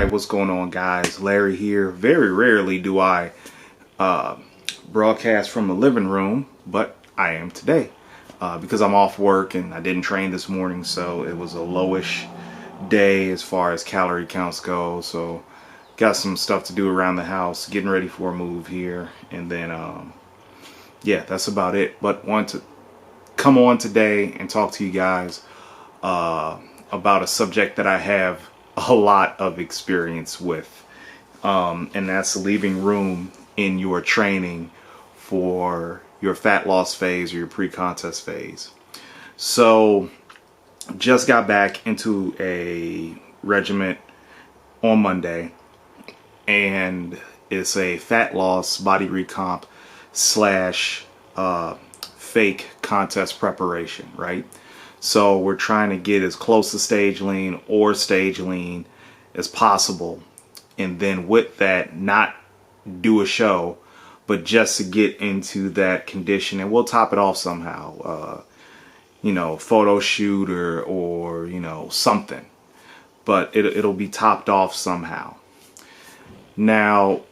Alright, what's going on, guys? Larry here. Very rarely do I broadcast from the living room, but I am today because I'm off work and I didn't train this morning, so it was a lowish day as far as calorie counts go. So got some stuff to do around the house, getting ready for a move here, and then yeah, that's about it. But want to come on today and talk to you guys about a subject that I have a lot of experience with, and that's leaving room in your training for your fat loss phase or your pre-contest phase. So just got back into a regiment on Monday, and it's a fat loss body recomp slash fake contest preparation, right? So we're trying to get as close to stage lean or stage lean as possible, and then with that, not do a show, but just to get into that condition, and we'll top it off somehow, you know, photo shoot or you know, something, but it'll be topped off somehow. Now,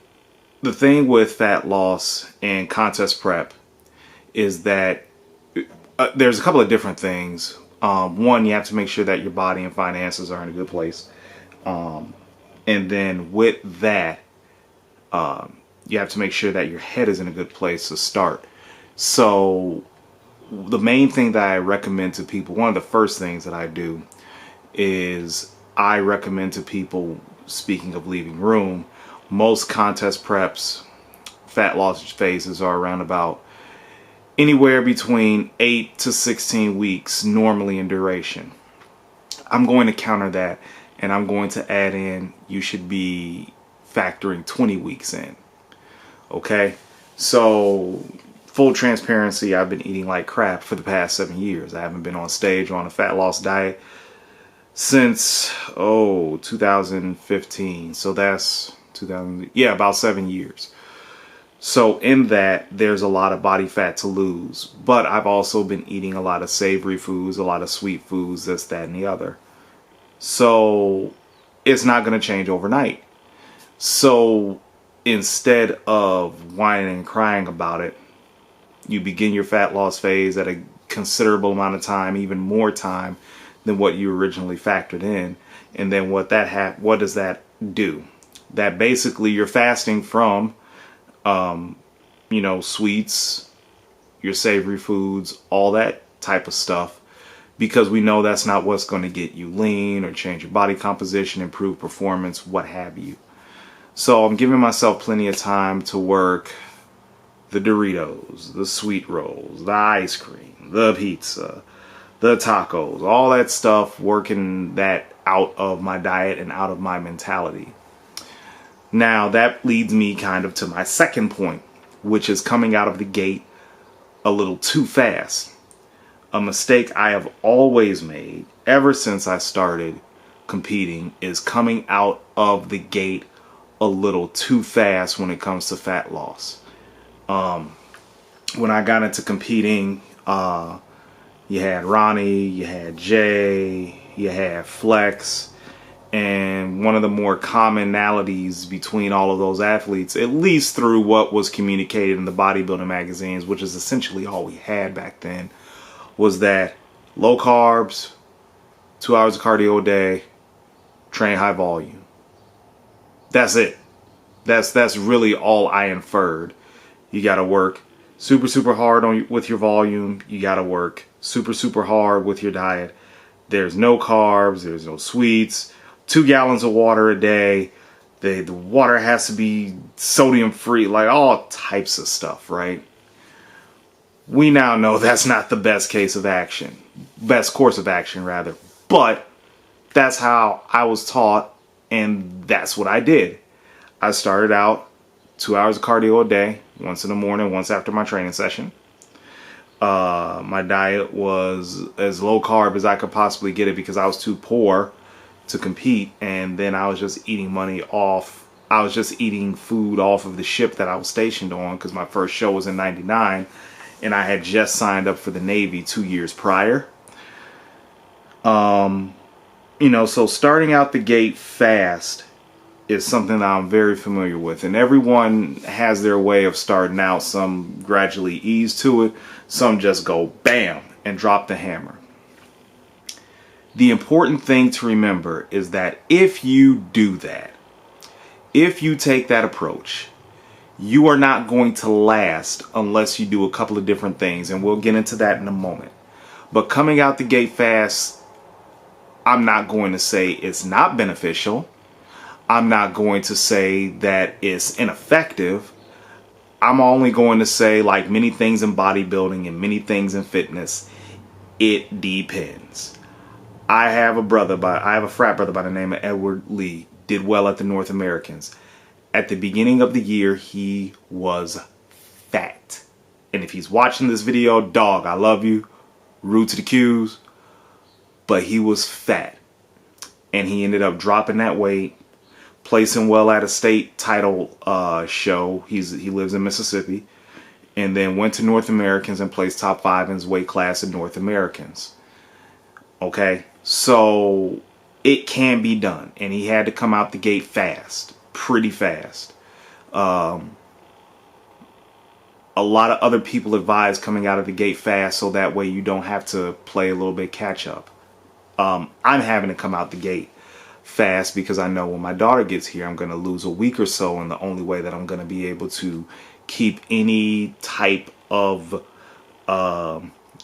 the thing with fat loss and contest prep is that there's a couple of different things. One, you have to make sure that your body and finances are in a good place. And then with that, you have to make sure that your head is in a good place to start. So the main thing that I recommend to people, one of the first things that I do is I recommend to people, speaking of leaving room, most contest preps, fat loss phases are around about anywhere between 8 to 16 weeks normally in duration. I'm going to counter that, and I'm going to add in, you should be factoring 20 weeks in. Okay? So, full transparency, I've been eating like crap for the past 7 years. I haven't been on stage or on a fat loss diet since, 2015. So that's about 7 years. So in that, there's a lot of body fat to lose, but I've also been eating a lot of savory foods, a lot of sweet foods, this, that, and the other. So it's not going to change overnight. So instead of whining and crying about it, you begin your fat loss phase at a considerable amount of time, even more time than what you originally factored in. And then what does that do? That basically you're fasting from you know, sweets, your savory foods, all that type of stuff, because we know that's not what's going to get you lean or change your body composition, improve performance, what have you. So I'm giving myself plenty of time to work the Doritos, the sweet rolls, the ice cream, the pizza, the tacos, all that stuff, working that out of my diet and out of my mentality. Now, that leads me kind of to my second point, which is coming out of the gate a little too fast. A mistake I have always made ever since I started competing is coming out of the gate a little too fast when it comes to fat loss. When I got into competing, you had Ronnie, you had Jay, you had Flex. And one of the more commonalities between all of those athletes, at least through what was communicated in the bodybuilding magazines, which is essentially all we had back then, was that low carbs, 2 hours of cardio a day, train high volume. That's it. That's really all I inferred. You got to work super hard with your volume. You got to work super hard with your diet. There's no carbs. There's no sweets. 2 gallons of water a day. The water has to be sodium free, like all types of stuff, right? We now know that's not the best course of action, rather. But that's how I was taught, and that's what I did. I started out 2 hours of cardio a day, once in the morning, once after my training session. My diet was as low carb as I could possibly get it because I was too poor to compete, and then I was just eating food off of the ship that I was stationed on, because my first show was in '99 and I had just signed up for the Navy 2 years prior. You know, so starting out the gate fast is something that I'm very familiar with, and everyone has their way of starting out. Some gradually ease to it, some just go bam and drop the hammer. The important thing to remember is that if you do that, if you take that approach, you are not going to last unless you do a couple of different things, and we'll get into that in a moment. But coming out the gate fast, I'm not going to say it's not beneficial. I'm not going to say that it's ineffective. I'm only going to say, like many things in bodybuilding and many things in fitness, it depends. I have a frat brother by the name of Edward Lee. Did well at the North Americans. At the beginning of the year, he was fat. And if he's watching this video, dog, I love you. Rude to the Q's. But he was fat. And he ended up dropping that weight, placing well at a state title show. He lives in Mississippi. And then went to North Americans and placed top 5 in his weight class in North Americans. Okay? So it can be done. And he had to come out the gate fast. Pretty fast. A lot of other people advise coming out of the gate fast so that way you don't have to play a little bit catch up. I'm having to come out the gate fast because I know when my daughter gets here, I'm going to lose a week or so, and the only way that I'm going to be able to keep any type of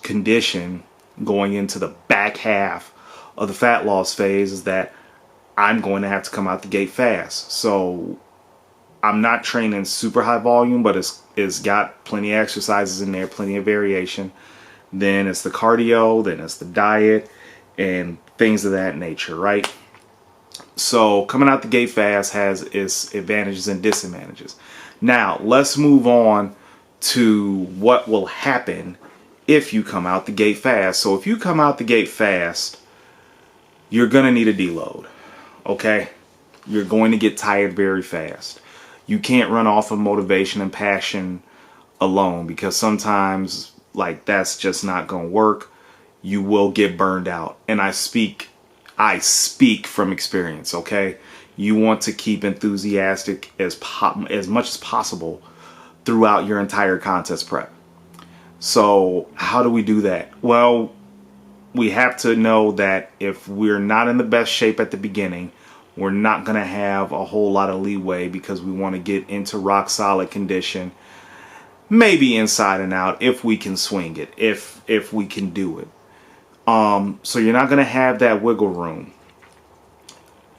condition going into the back half of the fat loss phase is that I'm going to have to come out the gate fast. So I'm not training super high volume, but it's got plenty of exercises in there, plenty of variation. Then it's the cardio, then it's the diet, and things of that nature, right? So coming out the gate fast has its advantages and disadvantages. Now, let's move on to what will happen if you come out the gate fast. So if you come out the gate fast, you're going to need a deload, okay? You're going to get tired very fast. You can't run off of motivation and passion alone because sometimes, like, that's just not going to work. You will get burned out. And I speak from experience, okay? You want to keep enthusiastic as much as possible throughout your entire contest prep. So how do we do that? Well, we have to know that if we're not in the best shape at the beginning, we're not going to have a whole lot of leeway because we want to get into rock solid condition, maybe inside and out if we can swing it, if we can do it. So you're not going to have that wiggle room.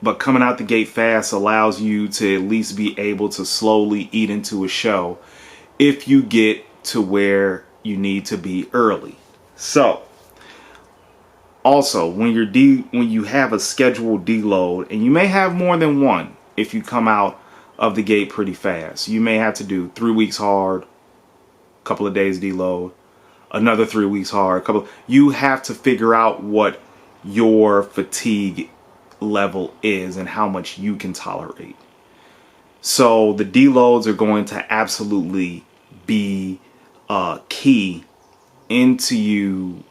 But coming out the gate fast allows you to at least be able to slowly eat into a show if you get to where you need to be early. So also, when you have a scheduled deload, and you may have more than one if you come out of the gate pretty fast. You may have to do 3 weeks hard, a couple of days deload, another 3 weeks hard, you have to figure out what your fatigue level is and how much you can tolerate. So the deloads are going to absolutely be key into you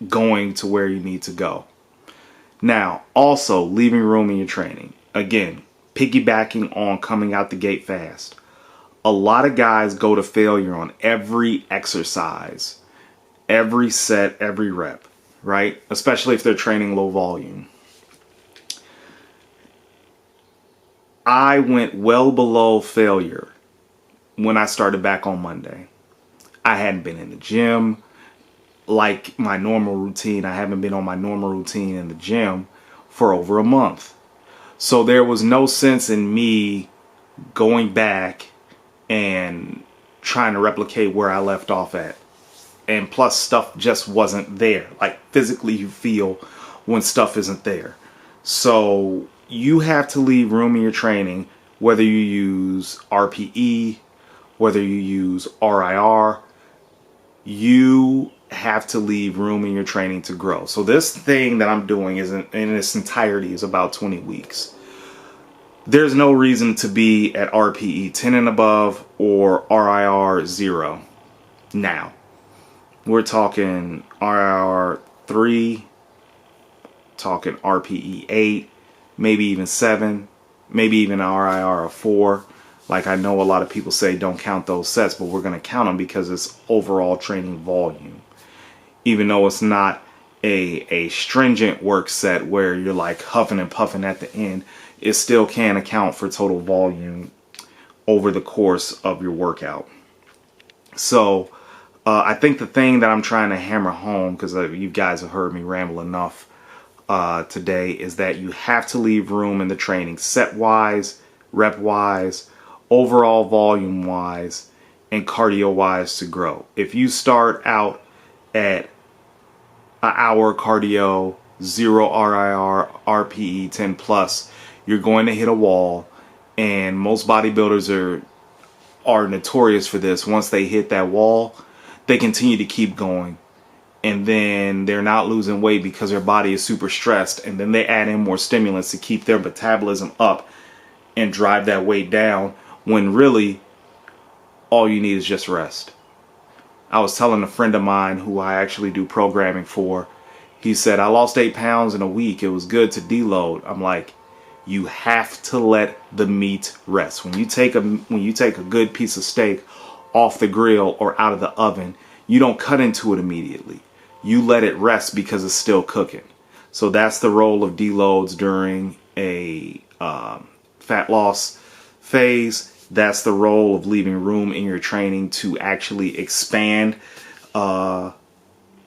going to where you need to go. Now, also leaving room in your training. Again, piggybacking on coming out the gate fast. A lot of guys go to failure on every exercise, every set, every rep, right? Especially if they're training low volume. I went well below failure when I started back on Monday. I hadn't been in the gym like my normal routine. I haven't been on my normal routine in the gym for over a month. So there was no sense in me going back and trying to replicate where I left off at. And plus, stuff just wasn't there. Like, physically you feel when stuff isn't there. So you have to leave room in your training, whether you use RPE, whether you use RIR, you have to leave room in your training to grow. So this thing that I'm doing is in its entirety is about 20 weeks. There's no reason to be at RPE 10 and above or RIR 0 now. We're talking RIR 3, talking RPE 8, maybe even 7, maybe even an RIR of 4. Like, I know a lot of people say don't count those sets, but we're going to count them because it's overall training volume. Even though it's not a stringent work set where you're like huffing and puffing at the end, it still can account for total volume over the course of your workout. So I think the thing that I'm trying to hammer home, because you guys have heard me ramble enough today, is that you have to leave room in the training, set wise, rep wise, overall volume wise, and cardio wise, to grow. If you start out at an hour cardio, 0 RIR, RPE 10 plus, you're going to hit a wall. And most bodybuilders are notorious for this. Once they hit that wall, they continue to keep going, and then they're not losing weight because their body is super stressed, and then they add in more stimulants to keep their metabolism up and drive that weight down, when really all you need is just rest. I was telling a friend of mine who I actually do programming for, he said, I lost 8 pounds in a week, it was good to deload. I'm like, you have to let the meat rest. When you take a good piece of steak off the grill or out of the oven, you don't cut into it immediately. You let it rest because it's still cooking. So that's the role of deloads during a fat loss phase. That's the role of leaving room in your training to actually expand, where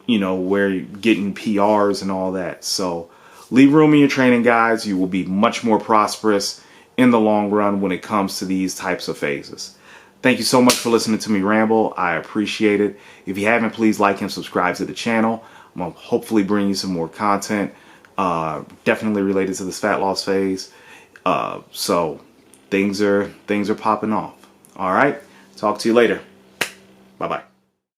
you're getting PRs and all that. So leave room in your training, guys. You will be much more prosperous in the long run when it comes to these types of phases. Thank you so much for listening to me ramble. I appreciate it. If you haven't, please like and subscribe to the channel. I'm going to hopefully bring you some more content, definitely related to this fat loss phase. So things are popping off. All right. Talk to you later. Bye-bye.